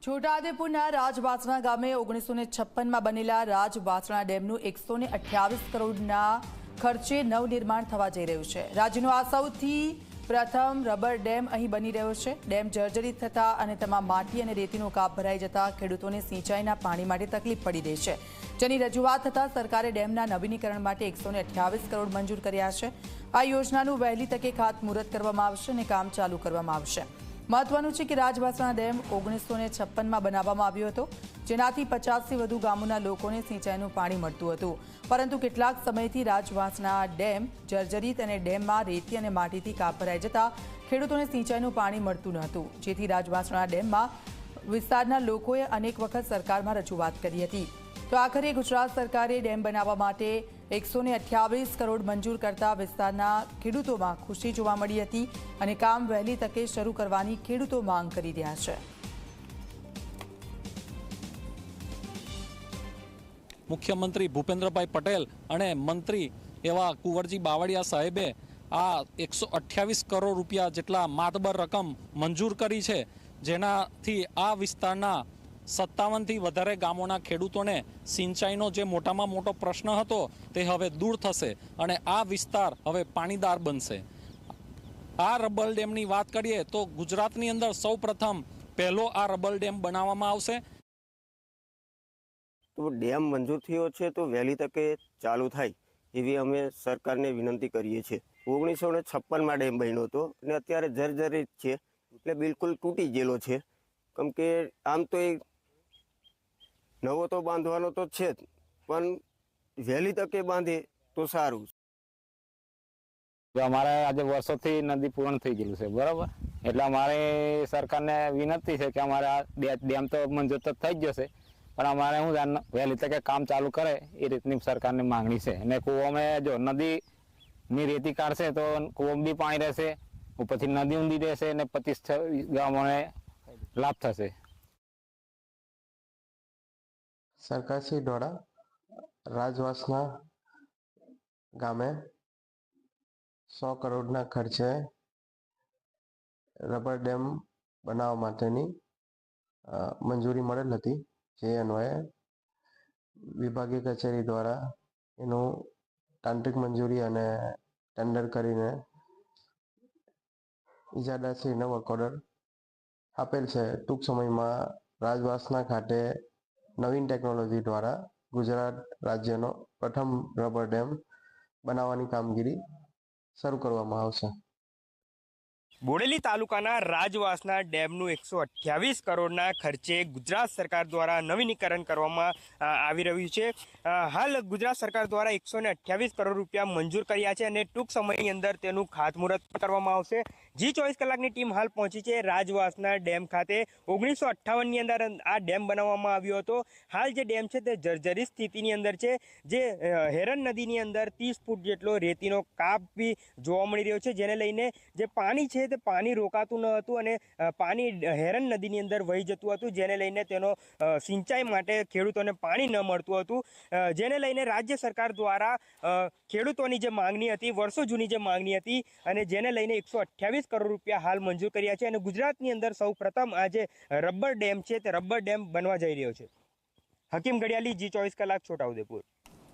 છોટાઉદેપુરના રાજવાસણા ગામે 1956માં બનેલા રાજવાસણા ડેમનું 128 કરોડના ખર્ચે નવનિર્માણ થવા જઈ રહ્યું છે। રાજ્યનો આ સૌથી પ્રથમ રબર ડેમ અહીં બની રહ્યો છે। ડેમ જર્જરિત થતા અને તેમાં માટી અને રેતીનો કાપ ભરાઈ જતા ખેડૂતોને સિંચાઈના પાણી માટે તકલીફ પડી રહી છે, જેની રજૂઆત થતા સરકારે ડેમના નવીનીકરણ માટે 128 કરોડ મંજૂર કર્યા છે। આ યોજનાનું વહેલી તકે ખાતમુહૂર્ત કરવામાં આવશે અને કામ ચાલુ કરવામાં આવશે। મહત્વનું છે કે રાજવાસણા ડેમ 1956માં બનાવવામાં આવ્યો હતો, જેનાથી 50થી વધુ ગામોના લોકોને સિંચાઈનું પાણી મળતું હતું, પરંતુ કેટલાક સમયથી રાજવાસણા ડેમ જર્જરિત અને ડેમમાં રેતી અને માટીથી કાપ ભરાઈ જતા ખેડૂતોને સિંચાઈનું પાણી મળતું ન હતું, જેથી રાજવાસણા ડેમમાં વિસ્તારના લોકોએ અનેક વખત સરકારમાં રજૂઆત કરી હતી। તો આખરે ગુજરાત સરકારે ડેમ બનાવવા માટે 128 કરોડ મંજૂર કરતા વિસ્તારના ખેડૂતોમાં ખુશી જોવા મળી હતી અને કામ વહેલી તકે શરૂ કરવાની ખેડૂતો માંગ કરી રહ્યા છે। મુખ્યમંત્રી ભૂપેન્દ્રભાઈ પટેલ અને મંત્રી એવા કુંવરજી બાવળિયા સાહેબે આ 128 કરોડ રૂપિયા જેટલા માતબર રકમ મંજૂર કરી છે, જેનાથી આ વિસ્તારના 57થી વધારે ગામોના ખેડૂતોને સિંચાઈનો જે મોટામાં મોટો પ્રશ્ન હતો તે હવે દૂર થશે અને આ વિસ્તાર હવે પાણીદાર બનશે। આ રબર ડેમની વાત કરીએ તો ગુજરાતની અંદર સૌપ્રથમ પહેલો આ રબર ડેમ બનાવવામાં આવશે। તો ડેમ મંજૂર થયો છે તો વહેલી તકે ચાલુ થાય એવી અમે સરકારને વિનંતી કરીએ છીએ। 1956માં ડેમ બન્યો હતો અને અત્યારે જર્જરિત છે, એટલે બિલકુલ તૂટી ગયેલો છે। કેમ કે આમ તો એ નવો તો બાંધવાનો તો છે જ, પણ વહેલી તકે બાંધે તો સારું। અમારે આજે વર્ષોથી નદી પૂર્ણ થઈ ગયેલું છે, બરાબર, એટલે અમારે સરકારને વિનંતી છે કે અમારે આ ડેમ તો મંજૂર તો થઈ જ જશે, પણ અમારે શું વહેલી તકે કામ ચાલુ કરે એ રીતની સરકારની માંગણી છે। અને કૂવામાં જો નદીની રેતી કાઢશે તો કૂવામાં બી પાણી રહેશે, ઉપરથી નદી ઊંડી રહેશે અને 25 ગામોને લાભ થશે। સરકારશ્રી દ્વારા રાજવાસણા ગામે 100 કરોડના ખર્ચે રબર ડેમ બનાવવા માટેની મંજૂરી મળેલ હતી, જે અન્વયે વિભાગીય કચેરી દ્વારા એનું તાંત્રિક મંજૂરી અને ટેન્ડર કરીને ઇજાદારશ્રીને વર્ક ઓર્ડર આપેલ છે। ટૂંક સમયમાં રાજવાસણા ખાતે નવીન ટેકનોલોજી દ્વારા ગુજરાત રાજ્યનો પ્રથમ રબર ડેમ બનાવવાની કામગીરી શરૂ કરવામાં આવશે। બોડેલી તાલુકાના રાજવાસણા ડેમનું 128 કરોડના ખર્ચે ગુજરાત સરકાર દ્વારા નવીનીકરણ કરવામાં આવી રહ્યું છે। હાલ ગુજરાત સરકાર દ્વારા 128 કરોડ રૂપિયા મંજૂર કર્યા છે અને ટૂંક સમયની અંદર તેનું ખાતમુહૂર્ત કરવામાં આવશે। G24 કલાકની ટીમ હાલ પહોંચી છે રાજવાસણા ડેમ ખાતે। 1958ની અંદર આ ડેમ બનાવવામાં આવ્યો હતો। હાલ જે ડેમ છે તે જર્જરિત સ્થિતિની અંદર છે, જે હેરણ નદીની અંદર 30 ફૂટ જેટલો રેતીનો કાપ બી જોવા મળી રહ્યો છે, જેને લઈને જે પાણી છે તે પાણી રોકાતું ન હતું અને પાણી હેરણ નદીની અંદર વહી જતું હતું, જેને લઈને તેનો સિંચાઈ માટે ખેડૂતોને પાણી ન મળતું હતું, જેને લઈને રાજ્ય સરકાર દ્વારા ખેડૂતોની જે માંગણી હતી, વર્ષો જૂની જે માંગણી હતી, અને જેને લઈને 128 કરોડ રૂપિયા હાલ મંજૂર કર્યા છે અને ગુજરાતની અંદર સૌ પ્રથમ આ જે રબર ડેમ છે તે રબર ડેમ બનવા જઈ રહ્યો છે। હકીમ ઘડિયાળી, G24 કલાક, છોટાઉદેપુર।